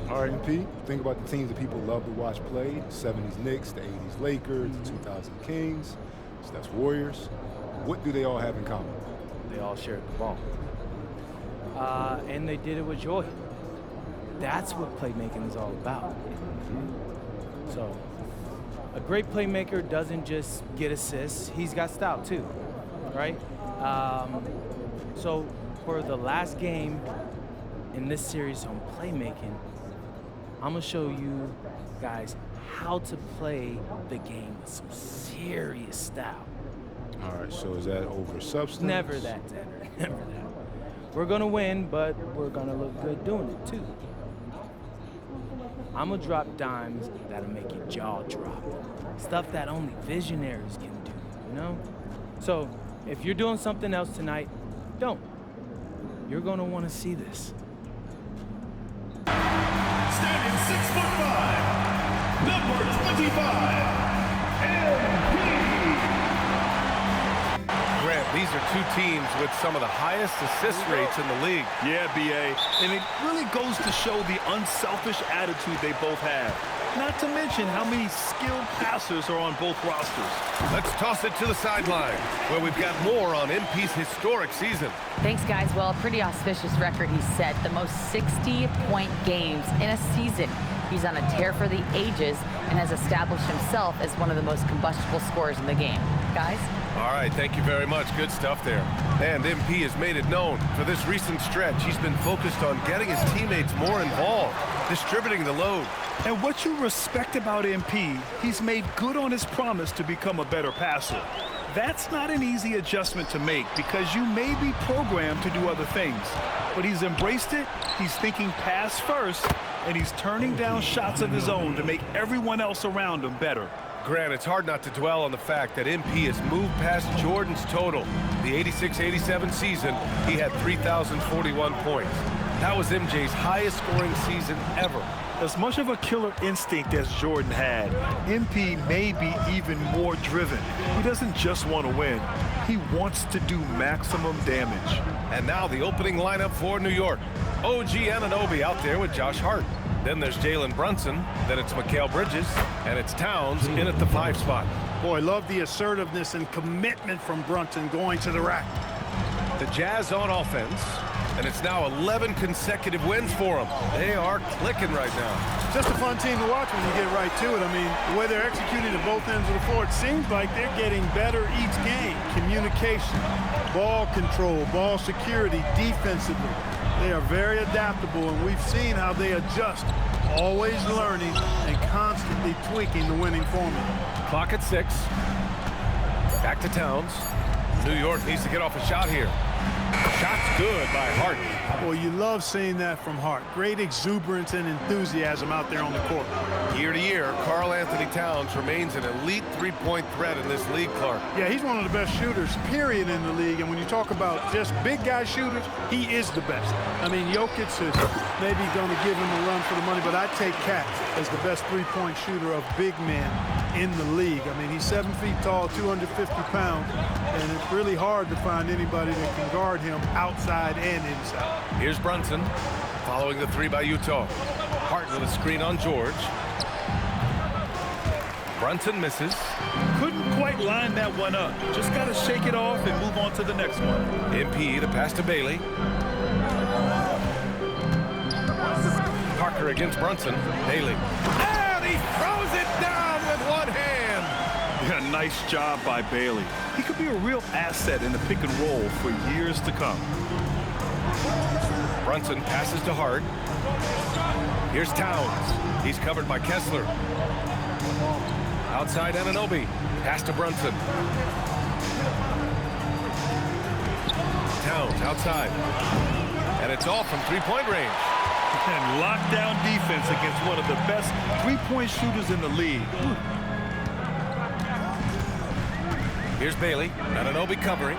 All right, MP, think about the teams that people love to watch play. 70s Knicks, the 80s Lakers, the 2000 Kings, so that's Warriors. What do they all have in common? They all shared the ball. And they did it with joy. That's what playmaking is all about. So a great playmaker doesn't just get assists, he's got style too, right? So for the last game in this series on playmaking, I'm gonna show you guys how to play the game with some serious style. All right, so is that over substance? Never that, Tanner, never that. We're gonna win, but we're gonna look good doing it too. I'm gonna drop dimes that'll make your jaw drop. Stuff that only visionaries can do, you know? So if you're doing something else tonight, don't. You're gonna wanna see this. Standing 6'5", number 25, Grant, these are two teams with some of the highest assist rates in the league. Yeah, B.A., and it really goes to show the unselfish attitude they both have. Not to mention how many skilled passers are on both rosters. Let's toss it to the sideline, where we've got more on MP's historic season. Thanks, guys. Well, a pretty auspicious record he set. The most 60-point games in a season. He's on a tear for the ages and has established himself as one of the most combustible scorers in the game. Guys? All right, thank you very much. Good stuff there. And MP has made it known. For this recent stretch, he's been focused on getting his teammates more involved, distributing the load. And what you respect about MP, he's made good on his promise to become a better passer. That's not an easy adjustment to make because you may be programmed to do other things. But he's embraced it, he's thinking pass first, and he's turning down shots of his own to make everyone else around him better. Grant, it's hard not to dwell on the fact that MP has moved past Jordan's total. The 86-87 season, he had 3,041 points. That was MJ's highest scoring season ever. As much of a killer instinct as Jordan had, MP may be even more driven. He doesn't just want to win. He wants to do maximum damage. And now the opening lineup for New York. OG Anunoby out there with Josh Hart. Then there's Jalen Brunson, then it's Mikal Bridges, and it's Towns in at the 5 spot. Boy, love the assertiveness and commitment from Brunson going to the rack. The Jazz on offense, and it's now 11 consecutive wins for them. They are clicking right now. Just a fun team to watch when you get right to it. I mean, the way they're executing at both ends of the floor, it seems like they're getting better each game. Communication, ball control, ball security, defensively. They are very adaptable, and we've seen how they adjust, always learning and constantly tweaking the winning formula. Clock at 6. Back to Towns. New York needs to get off a shot here. Shot's good by Hart. Boy, you love seeing that from Hart. Great exuberance and enthusiasm out there on the court. Year to year, Karl Anthony Towns remains an elite three-point threat in this league, Clark. Yeah, he's one of the best shooters, period, in the league. And when you talk about just big guy shooters, he is the best. I mean, Jokic is maybe going to give him a run for the money, but I take Cat as the best three-point shooter of big men in the league. I mean, he's 7 feet tall, 250 pounds, and it's really hard to find anybody that can guard him outside and inside. Here's Brunson, following the 3 by Utah. Hart with a screen on George. Brunson misses. Couldn't quite line that one up. Just got to shake it off and move on to the next one. MP, the pass to Bailey. Parker against Brunson. Bailey. And he throws it down with one hand. Yeah, nice job by Bailey. He could be a real asset in the pick and roll for years to come. Brunson passes to Hart. Here's Towns. He's covered by Kessler. Outside Anunoby. Pass to Brunson. Towns outside. And it's off from three-point range. And lockdown defense against one of the best three-point shooters in the league. Here's Bailey. Anunoby covering.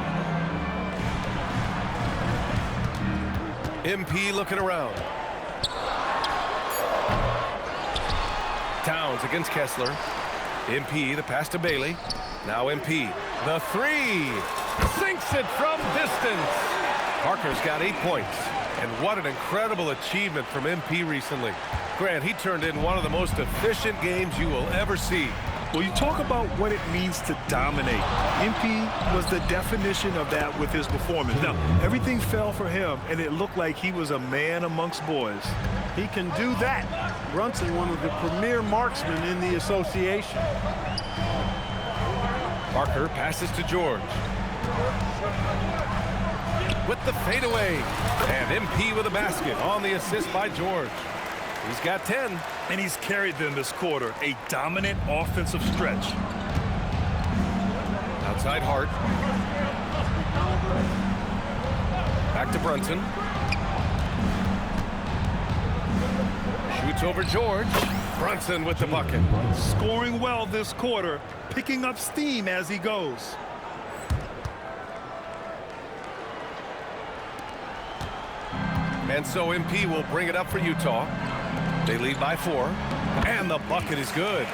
MP looking around. Towns against Kessler. MP, the pass to Bailey. Now MP. The 3. Sinks it from distance. Parker's got 8 points. And what an incredible achievement from MP recently. Grant, he turned in one of the most efficient games you will ever see. Well, you talk about what it means to dominate. MP was the definition of that with his performance. Now, everything fell for him, and it looked like he was a man amongst boys. He can do that. Brunson, one of the premier marksmen in the association. Parker passes to George. With the fadeaway. And MP with a basket on the assist by George. He's got 10. And he's carried them this quarter. A dominant offensive stretch. Outside Hart. Back to Brunson. Shoots over George. Brunson with the bucket. Scoring well this quarter. Picking up steam as he goes. And so MP will bring it up for Utah. They lead by 4. And the bucket is good.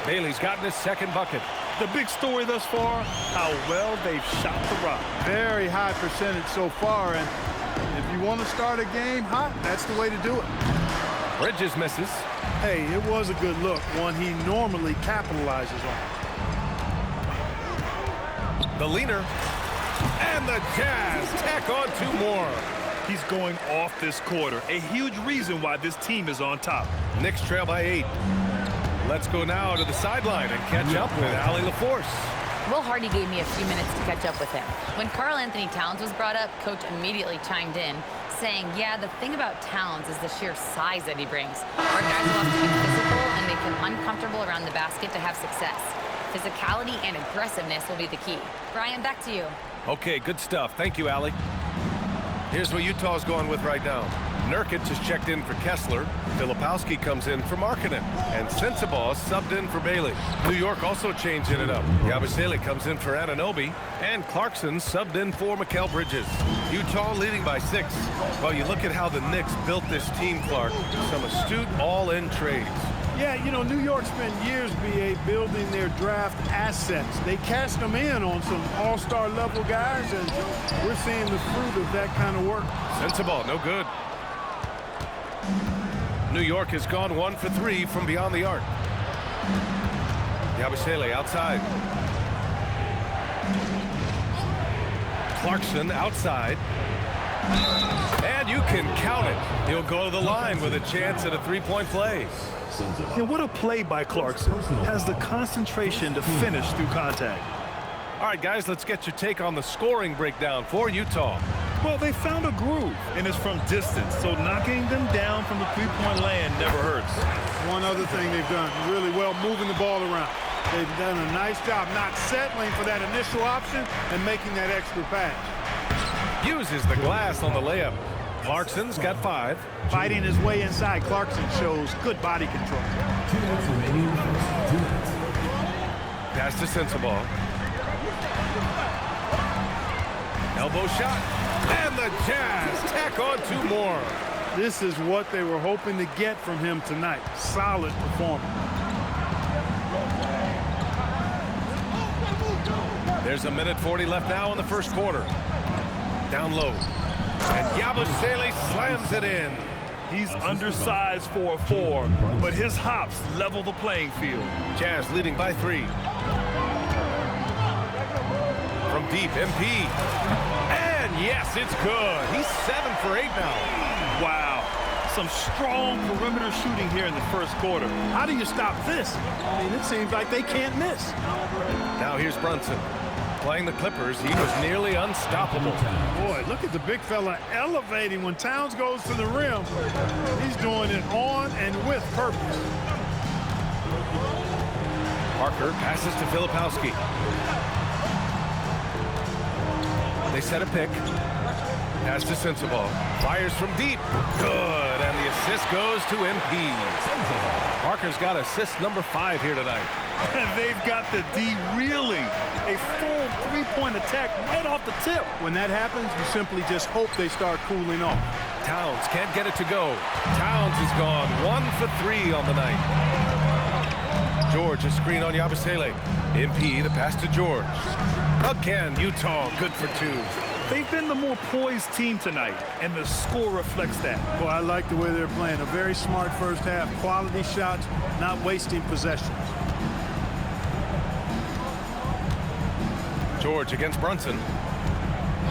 Bailey's gotten his second bucket. The big story thus far, how well they've shot the rock. Very high percentage so far, and if you want to start a game hot, that's the way to do it. Bridges misses. Hey, it was a good look, one he normally capitalizes on. The leaner. And the Jazz tack on 2 more. He's going off this quarter. A huge reason why this team is on top. Knicks trail by 8. Let's go now to the sideline and catch up with Allie LaForce. Will Hardy gave me a few minutes to catch up with him. When Karl Anthony Towns was brought up, Coach immediately chimed in, saying, yeah, the thing about Towns is the sheer size that he brings. Our guys will have to be physical and make him uncomfortable around the basket to have success. Physicality and aggressiveness will be the key. Brian, back to you. Okay, good stuff. Thank you, Allie. Here's what Utah's going with right now. Nurkic has checked in for Kessler. Filipowski comes in for Markkanen. And Sensabaugh subbed in for Bailey. New York also changing it up. Yabusele comes in for Anunoby. And Clarkson subbed in for Mikal Bridges. Utah leading by 6. Well, you look at how the Knicks built this team, Clark. Some astute all-in trades. Yeah, you know, New York spent years, B.A., building their draft assets. They cast them in on some all-star level guys, and we're seeing the fruit of that kind of work. Sensabaugh, no good. New York has gone 1 for 3 from beyond the arc. Yabusele outside. Clarkson outside. And you can count it. He'll go to the line with a chance at a 3-point play. And what a play by Clarkson. Has the concentration to finish through contact. All right, guys, let's get your take on the scoring breakdown for Utah. Well, they found a groove, and it's from distance, so knocking them down from the three-point land never hurts. One other thing they've done really well, moving the ball around. They've done a nice job not settling for that initial option and making that extra pass. Uses the glass on the layup. Clarkson's got 5. Fighting his way inside, Clarkson shows good body control. Pass to Sensabaugh. Elbow shot. And the Jazz tack on 2 more. This is what they were hoping to get from him tonight. Solid performance. There's a minute 40 left now in the first quarter. Down low. And Yabusele slams it in. He's undersized for a 4, but his hops level the playing field. Jazz leading by 3. From deep, MP. And yes, it's good. He's 7 for 8 now. Wow. Some strong perimeter shooting here in the first quarter. How do you stop this? I mean, it seems like they can't miss. Now here's Brunson. Playing the Clippers, he was nearly unstoppable. Boy, look at the big fella elevating when Towns goes to the rim. He's doing it on and with purpose. Parker passes to Filipowski. They set a pick. Pass to Sensabaugh. Fires from deep. Good. And the assist goes to MP. Parker's got assist number 5 here tonight. And they've got the D reeling. A full 3-point attack right off the tip. When that happens, you simply just hope they start cooling off. Towns can't get it to go. Towns is gone 1 for 3 on the night. George, a screen on Yabusele. MP, the pass to George. Again, Utah good for 2. They've been the more poised team tonight, and the score reflects that. Well, I like the way they're playing. A very smart first half. Quality shots, not wasting possessions. George against Brunson.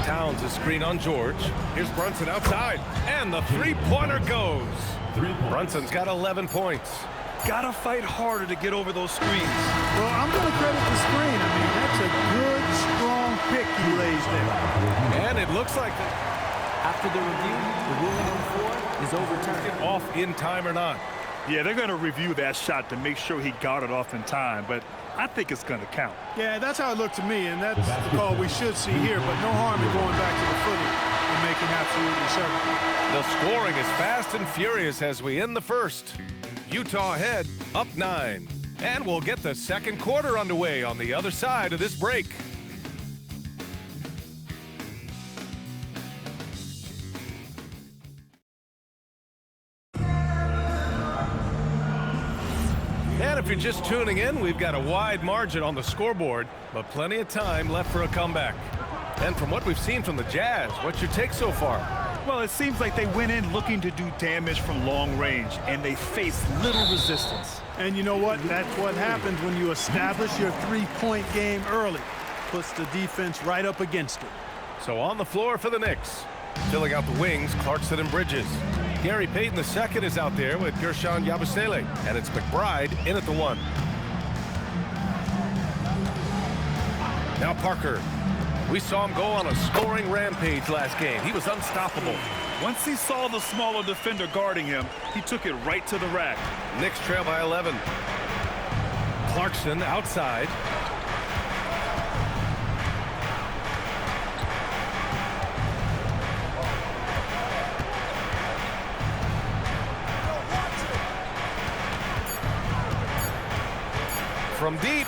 Towns is screen on George. Here's Brunson outside, and the three-pointer goes. Brunson's got 11 points. Gotta fight harder to get over those screens. Well, I'm going to credit the screen. I mean, that's a good, strong pick he lays there. And it looks like After the review, the ruling on the floor is overturned. off in time or not. Yeah, they're going to review that shot to make sure he got it off in time, but I think it's going to count. Yeah, that's how it looked to me, and that's the call we should see here, but no harm in going back to the footing and making absolutely certain. The scoring is fast and furious as we end the first. Utah ahead, up 9. And we'll get the second quarter underway on the other side of this break. And if you're just tuning in, we've got a wide margin on the scoreboard, but plenty of time left for a comeback. And from what we've seen from the Jazz, what's your take so far? Well, it seems like they went in looking to do damage from long range, and they faced little resistance. And you know what? That's what happens when you establish your three-point game early. Puts the defense right up against it. So on the floor for the Knicks. Filling out the wings, Clarkson and Bridges. Gary Payton II is out there with Gershon Yabusele, and it's McBride in at the 1. Now Parker. We saw him go on a scoring rampage last game. He was unstoppable. Once he saw the smaller defender guarding him, he took it right to the rack. Knicks trail by 11. Clarkson outside. From deep.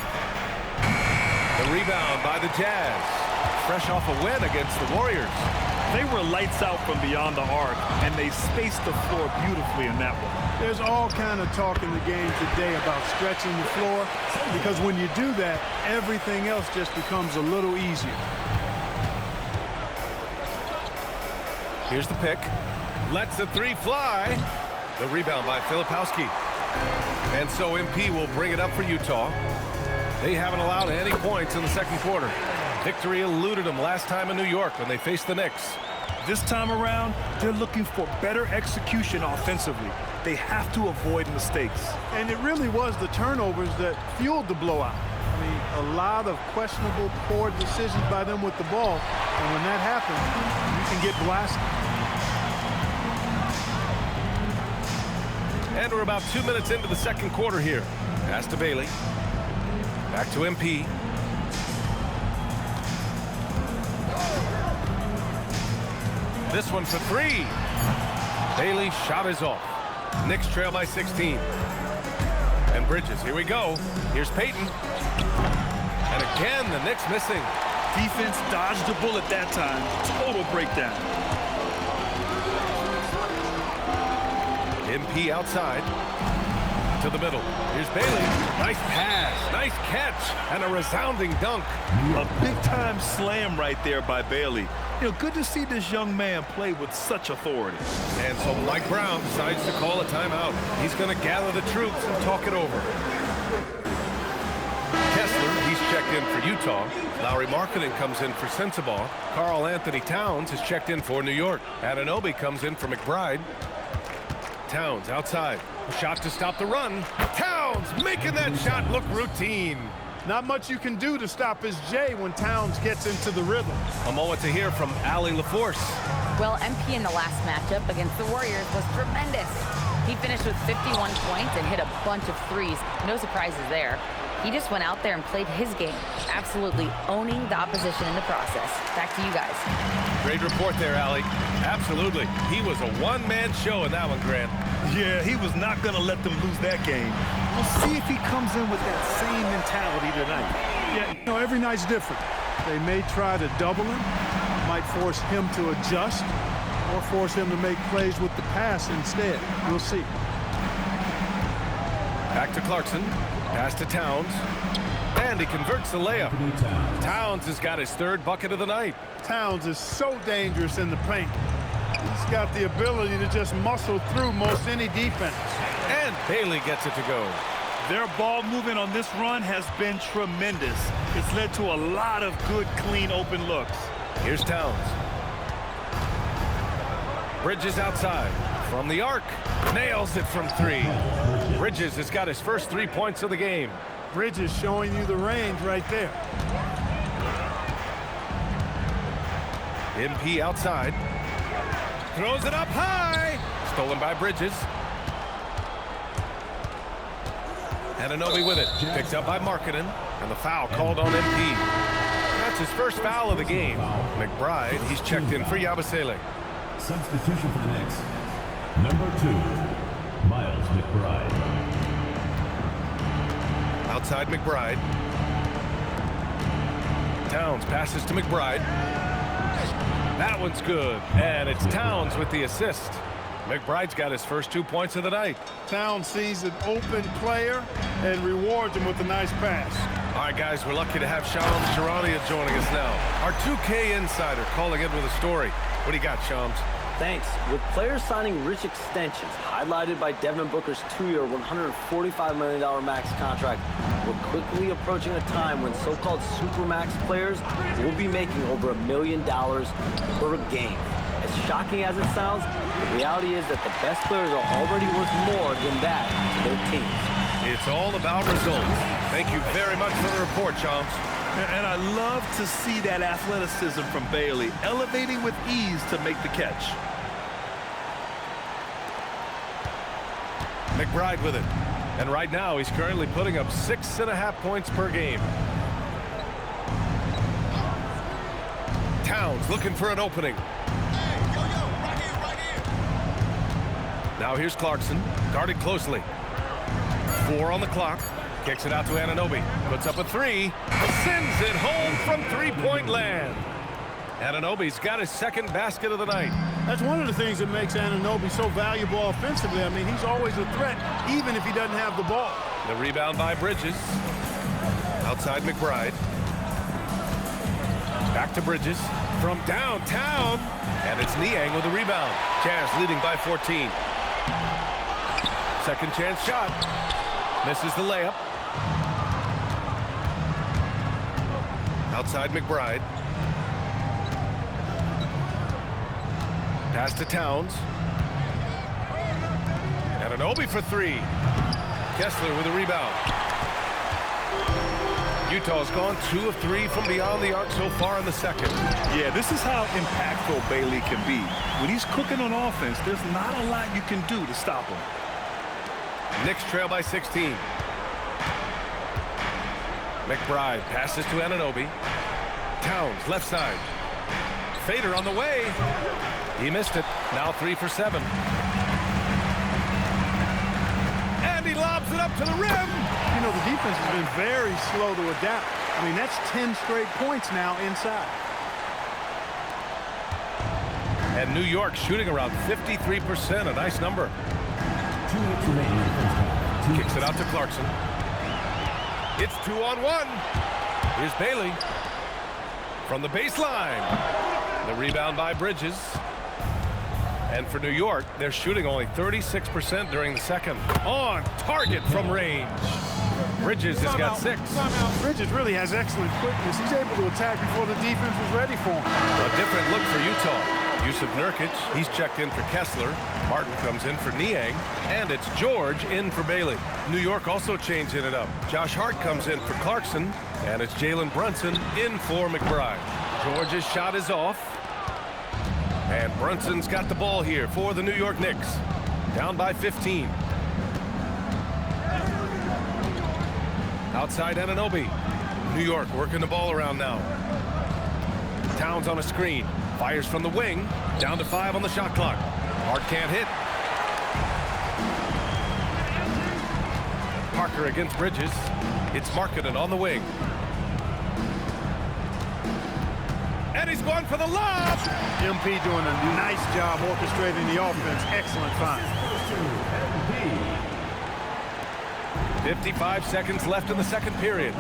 The rebound by the Jazz. Fresh off a win against the Warriors. They were lights out from beyond the arc, and they spaced the floor beautifully in that one. There's all kind of talk in the game today about stretching the floor, because when you do that, everything else just becomes a little easier. Here's the pick. Lets the three fly. The rebound by Filipowski. And so MP will bring it up for Utah. They haven't allowed any points in the second quarter. Victory eluded them last time in New York when they faced the Knicks. This time around, they're looking for better execution offensively. They have to avoid mistakes. And it really was the turnovers that fueled the blowout. I mean, a lot of questionable, poor decisions by them with the ball. And when that happens, you can get blasted. And we're about 2 minutes into the second quarter here. Pass to Bailey. Back to MP. This one for 3. Bailey's shot is off. Knicks trail by 16. And Bridges, here we go. Here's Payton. And again, the Knicks missing. Defense dodged the bullet that time. Total breakdown. MP outside. To the middle. Here's Bailey. Nice pass. Nice catch. And a resounding dunk. A big-time slam right there by Bailey. You know, good to see this young man play with such authority. And so Mike Brown decides to call a timeout. He's going to gather the troops and talk it over. Kessler, he's checked in for Utah. Lowry Marketing comes in for Sensabaugh. Karl Anthony Towns is checked in for New York. Anunoby comes in for McBride. Towns outside. A shot to stop the run. Towns making that shot look routine. Not much you can do to stop his J when Towns gets into the rhythm. A moment to hear from Allie LaForce. Well, MP in the last matchup against the Warriors was tremendous. He finished with 51 points and hit a bunch of threes. No surprises there. He just went out there and played his game, absolutely owning the opposition in the process. Back to you guys. Great report there, Allie. Absolutely. He was a one-man show in that one, Grant. Yeah, he was not going to let them lose that game. We'll see if he comes in with that same mentality tonight. Yeah, you know, every night's different. They may try to double him, might force him to adjust, or force him to make plays with the pass instead. We'll see. Back to Clarkson. Pass to Towns. And he converts the layup. Towns has got his third bucket of the night. Towns is so dangerous in the paint. He's got the ability to just muscle through most any defense. And Bailey gets it to go. Their ball movement on this run has been tremendous. It's led to a lot of good, clean, open looks. Here's Towns. Bridges outside. From the arc. Nails it from three. Bridges has got his first 3 points of the game. Bridges showing you the range right there. MP outside. Throws it up high. Stolen by Bridges. Anunoby with it. Picked up by Markkanen. And the foul called on MP. That's his first foul of the game. McBride, he's checked in for Yabusele. Substitution for the Knicks. Number 2, Miles McBride. Outside McBride. Towns passes to McBride. That one's good. And it's Towns with the assist. McBride's got his first 2 points of the night. Towns sees an open player and rewards him with a nice pass. All right, guys, we're lucky to have Shams Charania joining us now. Our 2K insider calling in with a story. What do you got, Shams? Thanks. With players signing rich extensions, highlighted by Devin Booker's 2-year, $145 million max contract, we're quickly approaching a time when so-called supermax players will be making over $1 million per game. As shocking as it sounds, the reality is that the best players are already worth more than that to their teams. It's all about results. Thank you very much for the report, Shams. And I love to see that athleticism from Bailey, elevating with ease to make the catch. McBride with it. And right now, he's currently putting up 6.5 points per game. Towns looking for an opening. Now here's Clarkson, guarded closely. 4 on the clock. Kicks it out to Anunoby. Puts up a 3. Sends it home from three-point land. Anunoby's got his second basket of the night. That's one of the things that makes Anunoby so valuable offensively. I mean, he's always a threat, even if he doesn't have the ball. The rebound by Bridges. Outside McBride. Back to Bridges. From downtown. And it's Niang with the rebound. Jazz leading by 14. Second chance shot. Misses the layup. Outside McBride. Pass to Towns. Anunoby for 3. Kessler with a rebound. Utah's gone 2 of 3 from beyond the arc so far in the second. Yeah, this is how impactful Bailey can be. When he's cooking on offense, there's not a lot you can do to stop him. Knicks trail by 16. McBride passes to Anunoby. Towns left side. Fader on the way. He missed it. Now 3 for 7. And he lobs it up to the rim. You know, the defense has been very slow to adapt. I mean, that's 10 straight points now inside. And New York shooting around 53%, a nice number. 2 minutes remaining in the first half. Kicks it out to Clarkson. It's 2-on-1. Here's Bailey. From the baseline. The rebound by Bridges. And for New York, they're shooting only 36% during the second. On target from range. Bridges has got 6. Bridges really has excellent quickness. He's able to attack before the defense was ready for him. A different look for Utah. Yusuf Nurkic, he's checked in for Kessler. Martin comes in for Niang. And it's George in for Bailey. New York also changing it up. Josh Hart comes in for Clarkson. And it's Jalen Brunson in for McBride. George's shot is off. And Brunson's got the ball here for the New York Knicks. Down by 15. Outside Anunoby. New York working the ball around now. Towns on a screen. Fires from the wing. Down to 5 on the shot clock. Hart can't hit. Parker against Bridges. It's Markkanen on the wing. And he's going for the lob. MP doing a nice job orchestrating the offense. Excellent find. 55 seconds left in the second period.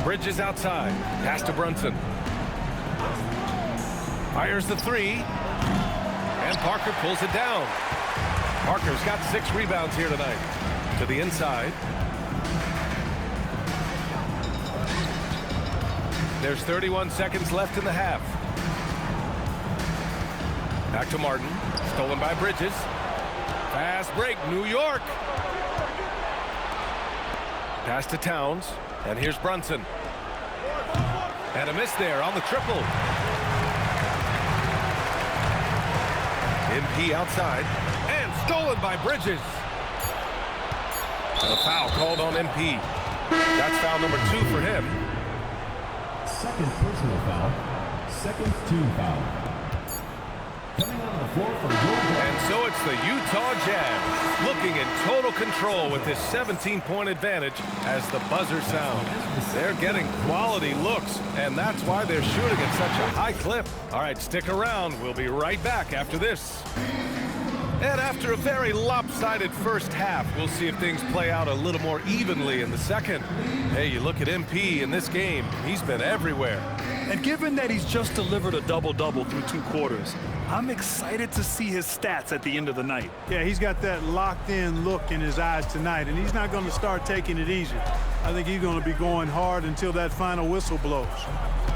Bridges outside. Pass to Brunson. Fires the three. And Parker pulls it down. Parker's got 6 rebounds here tonight. To the inside. There's 31 seconds left in the half. Back to Martin. Stolen by Bridges. Fast break, New York. Pass to Towns. And here's Brunson. And a miss there on the triple. MP outside. And stolen by Bridges. And a foul called on MP. That's foul number 2 for him. Second personal foul. Second team foul. Coming on the floor from And so it's the Utah Jazz looking in total control with this 17-point advantage as the buzzer sounds. They're getting quality looks, and that's why they're shooting at such a high clip. All right, stick around. We'll be right back after this. And after a very lopsided first half, we'll see if things play out a little more evenly in the second. Hey, you look at MP in this game, he's been everywhere. And given that he's just delivered a double-double through 2 quarters, I'm excited to see his stats at the end of the night. Yeah, he's got that locked-in look in his eyes tonight, and he's not going to start taking it easy. I think he's going to be going hard until that final whistle blows.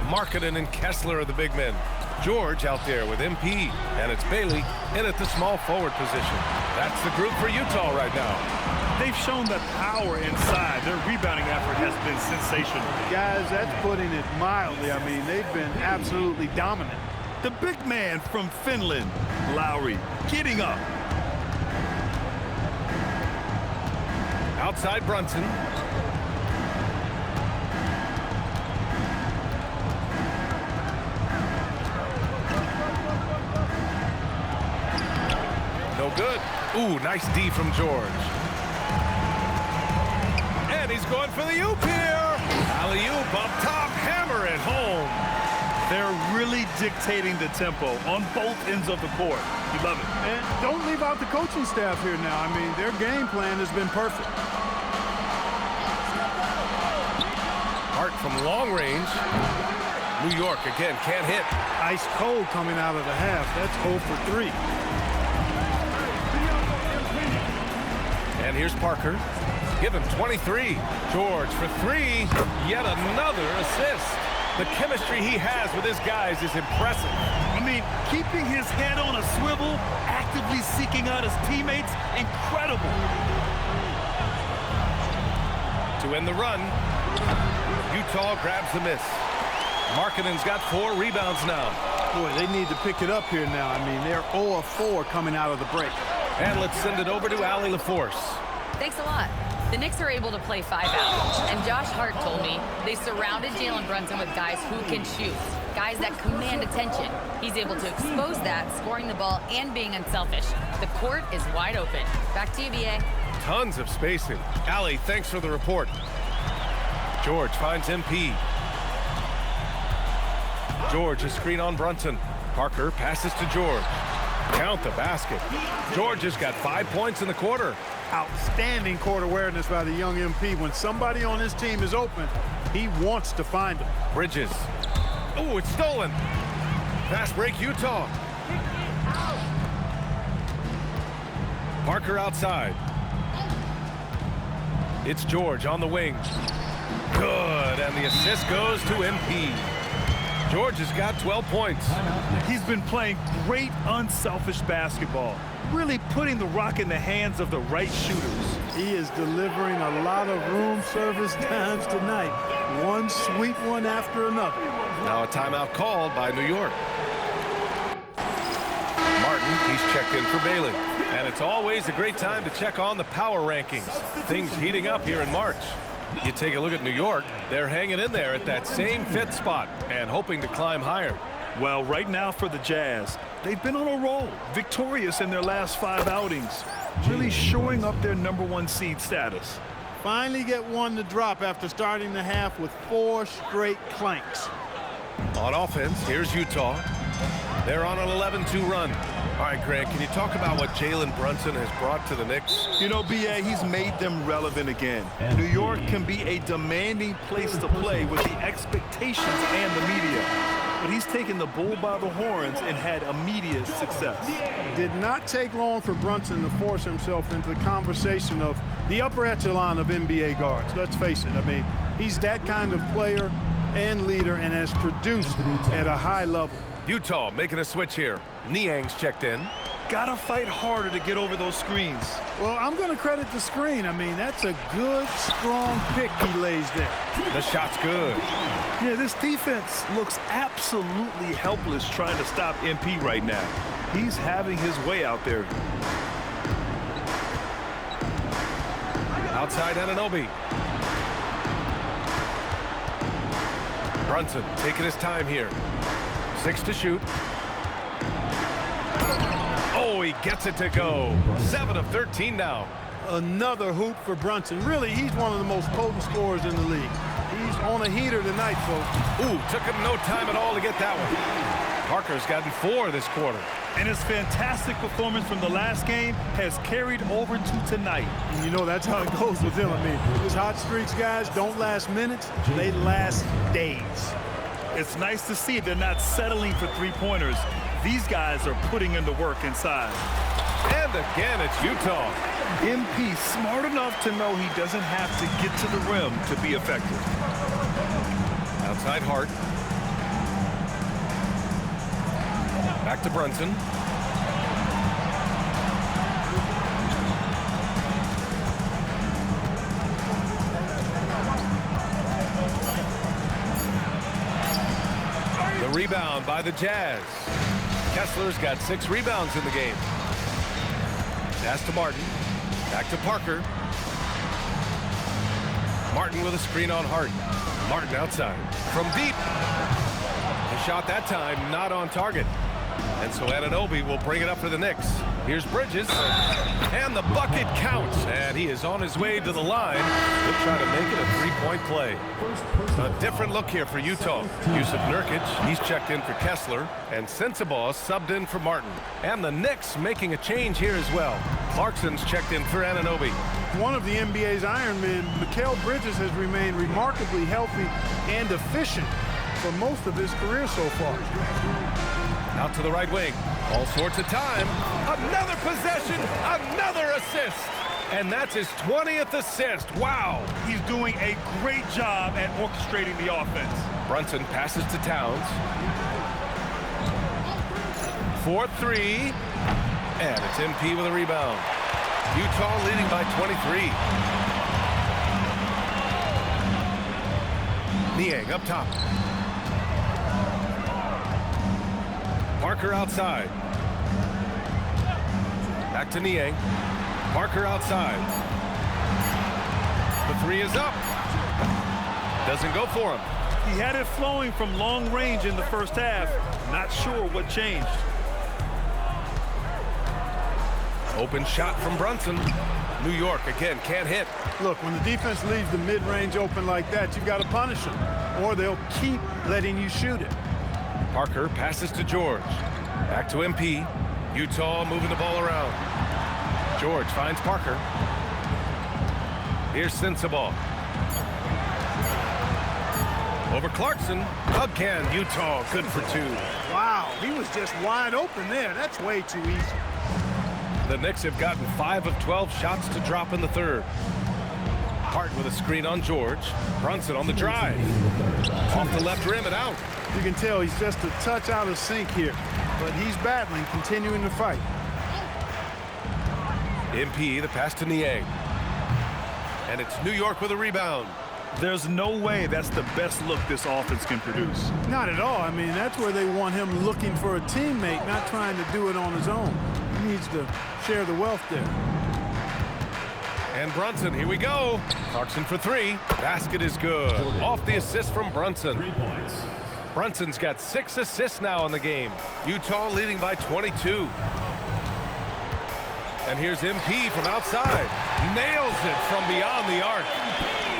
Markkanen and Kessler are the big men. George out there with MP, and it's Bailey in at the small forward position. That's the group for Utah right now. They've shown that power inside. Their rebounding effort has been sensational. Guys, that's putting it mildly. I mean, they've been absolutely dominant. The big man from Finland, Lowry, getting up. Outside Brunson. No good. Ooh, nice D from George. And he's going for the oop here. Alley-oop up top, hammer it home. They're really dictating the tempo on both ends of the court. You love it. And don't leave out the coaching staff here now. I mean, their game plan has been perfect. Hart from long range. New York again, can't hit. Ice cold coming out of the half. That's 0 for 3. And here's Parker. Give him 23. George for 3. Yet another assist. The chemistry he has with his guys is impressive. I mean, keeping his head on a swivel, actively seeking out his teammates, incredible. To end the run, Utah grabs the miss. Markkanen's got 4 rebounds now. Boy, they need to pick it up here now. I mean, they're 0 of 4 coming out of the break. And let's send it over to Allie LaForce. Thanks a lot. The Knicks are able to play 5 out, and Josh Hart told me they surrounded Jalen Brunson with guys who can shoot, guys that command attention. He's able to expose that, scoring the ball and being unselfish. The court is wide open. Back to you, B.A. Tons of spacing. Allie, thanks for the report. George finds MP. George, a screen on Brunson. Parker passes to George. Count the basket. George has got 5 points in the quarter. Outstanding court awareness by the young MP. When somebody on his team is open, he wants to find them. Bridges. Oh, it's stolen. Fast break, Utah. Parker outside. It's George on the wing. Good, and the assist goes to MP. George has got 12 points. He's been playing great, unselfish basketball, really putting the rock in the hands of the right shooters. He is delivering a lot of room service times tonight. One sweet one after another. Now a timeout called by New York. Martin, he's checked in for Bailey. And it's always a great time to check on the power rankings. Things heating up here in March. You take a look at New York, they're hanging in there at that same 5th spot and hoping to climb higher. Well, right now for the Jazz, they've been on a roll, victorious in their last 5 outings, really shoring up their #1 seed status. Finally get one to drop after starting the half with 4 straight clanks. On offense, here's Utah. They're on an 11-2 run. All right, Grant, can you talk about what Jalen Brunson has brought to the Knicks? You know, B.A., he's made them relevant again. New York can be a demanding place to play with the expectations and the media. But he's taken the bull by the horns and had immediate success. Did not take long for Brunson to force himself into the conversation of the upper echelon of NBA guards. Let's face it. I mean, he's that kind of player and leader and has produced at a high level. Utah making a switch here. Niang's checked in. Gotta fight harder to get over those screens. Well, I'm going to credit the screen. I mean, that's a good, strong pick he lays there. The shot's good. Yeah, this defense looks absolutely helpless trying to stop MP right now. He's having his way out there. Outside Anunoby. Brunson taking his time here. 6 to shoot. Oh, he gets it to go. 7 of 13 now. Another hoop for Brunson. Really, he's one of the most potent scorers in the league. He's on a heater tonight, folks. Ooh, took him no time at all to get that one. Parker's gotten 4 this quarter. And his fantastic performance from the last game has carried over to tonight. And you know that's how it goes with him. I mean, these hot streaks guys don't last minutes, they last days. It's nice to see they're not settling for three-pointers. These guys are putting in the work inside. And again, it's Utah. MP smart enough to know he doesn't have to get to the rim to be effective. Outside Hart. Back to Brunson. The rebound by the Jazz. Kessler's got 6 rebounds in the game. Pass to Martin. Back to Parker. Martin with a screen on Hart. Martin outside. From deep. The shot that time not on target. And so Anunoby will bring it up for the Knicks. Here's Bridges. And the bucket counts. And he is on his way to the line. He'll try to make it a 3-point play. A different look here for Utah. Yusuf Nurkic, he's checked in for Kessler. And Sensabaugh subbed in for Martin. And the Knicks making a change here as well. Clarkson's checked in for Anunoby. One of the NBA's Iron Men, Mikal Bridges, has remained remarkably healthy and efficient for most of his career so far. Out to the right wing. All sorts of time. Another possession. Another assist. And that's his 20th assist. Wow. He's doing a great job at orchestrating the offense. Brunson passes to Towns. 4-3. And it's MP with a rebound. Utah leading by 23. Niang up top. Parker outside. Back to Niang. Parker outside. The 3 is up. Doesn't go for him. He had it flowing from long range in the first half. Not sure what changed. Open shot from Brunson. New York again can't hit. Look, when the defense leaves the mid-range open like that, you've got to punish them, or they'll keep letting you shoot it. Parker passes to George. Back to MP. Utah moving the ball around. George finds Parker. Here's Sensabaugh. Over Clarkson. Again, Utah good for 2. Wow, he was just wide open there. That's way too easy. The Knicks have gotten 5 of 12 shots to drop in the third. Hart with a screen on George. Brunson on the drive. Off the left rim and out. You can tell he's just a touch out of sync here, but he's battling, continuing to fight. MP, the pass to Niang. And it's New York with a rebound. There's no way that's the best look this offense can produce. Not at all. I mean, that's where they want him looking for a teammate, not trying to do it on his own. He needs to share the wealth there. And Brunson, here we go. Clarkson for 3. Basket is good. Off the assist from Brunson. 3 points. Brunson's got 6 assists now in the game. Utah leading by 22. And here's MP from outside. Nails it from beyond the arc.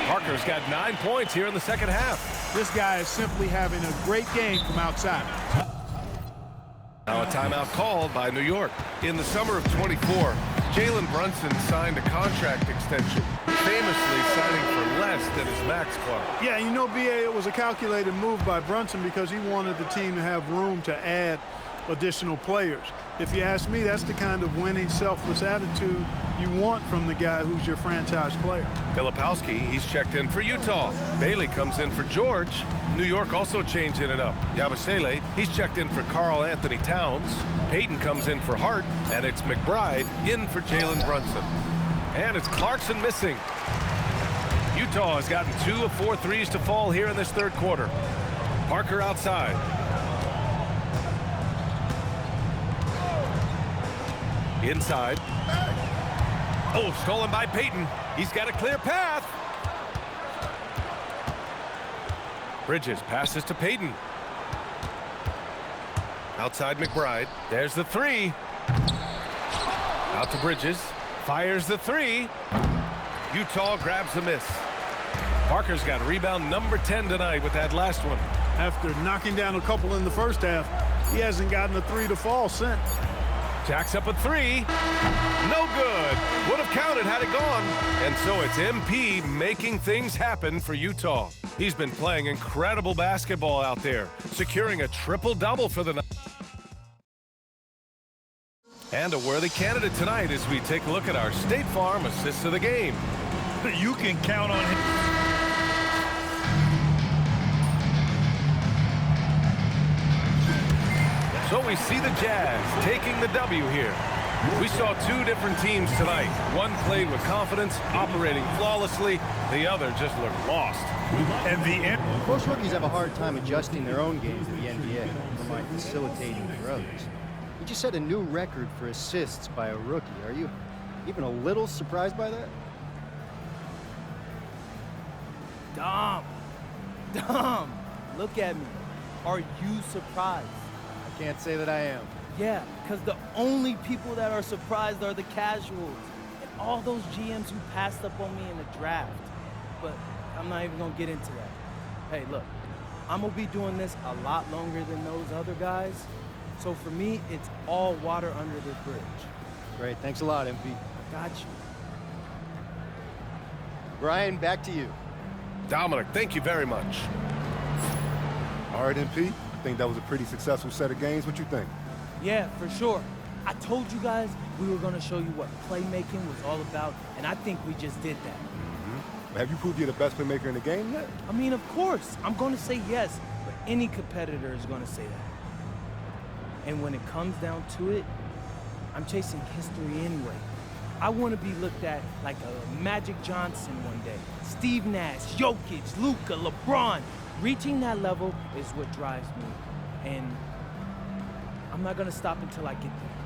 Parker's got 9 points here in the second half. This guy is simply having a great game from outside. Now a timeout called by New York. In the summer of 24, Jalen Brunson signed a contract extension, famously signing for less than his max club. Yeah, you know, BA, it was a calculated move by Brunson because he wanted the team to have room to add additional players. If you ask me, that's the kind of winning, selfless attitude you want from the guy who's your franchise player. Filipowski, he's checked in for Utah. Bailey comes in for George. New York also changing it up. Yabusele, he's checked in for Karl Anthony Towns. Payton comes in for Hart, and it's McBride in for Jalen Brunson. And it's Clarkson missing. Utah has gotten 2 of 4 threes to fall here in this third quarter. Parker outside. Inside. Oh, stolen by Payton. He's got a clear path. Bridges passes to Payton. Outside McBride. There's the three. Out to Bridges. Fires the three. Utah grabs the miss. Parker's got rebound number 10 tonight with that last one. After knocking down a couple in the first half, he hasn't gotten a three to fall since. Jacks up a three. No good. Would have counted had it gone. And so it's MP making things happen for Utah. He's been playing incredible basketball out there, securing a triple-double for the night. And a worthy candidate tonight as we take a look at our State Farm assists of the game. You can count on him. So we see the Jazz taking the W here. We saw 2 different teams tonight. One played with confidence, operating flawlessly. The other just looked lost. And the end. Most rookies have a hard time adjusting their own game to the NBA, never mind facilitating for others. You just set a new record for assists by a rookie. Are you even a little surprised by that? Dom, look at me. Are you surprised? I can't say that I am. Yeah, because the only people that are surprised are the casuals and all those GMs who passed up on me in the draft. But I'm not even going to get into that. Hey, look, I'm going to be doing this a lot longer than those other guys. So for me, it's all water under the bridge. Great. Thanks a lot, MP. Got you. Brian, back to you. Dominic, thank you very much. All right, MP. I think that was a pretty successful set of games. What you think? Yeah, for sure. I told you guys we were going to show you what playmaking was all about, and I think we just did that. Mm-hmm. Have you proved you're the best playmaker in the game yet? I mean, of course. I'm going to say yes, but any competitor is going to say that. And when it comes down to it, I'm chasing history anyway. I want to be looked at like a Magic Johnson one day. Steve Nash, Jokic, Luka, LeBron. Reaching that level is what drives me. And I'm not going to stop until I get there.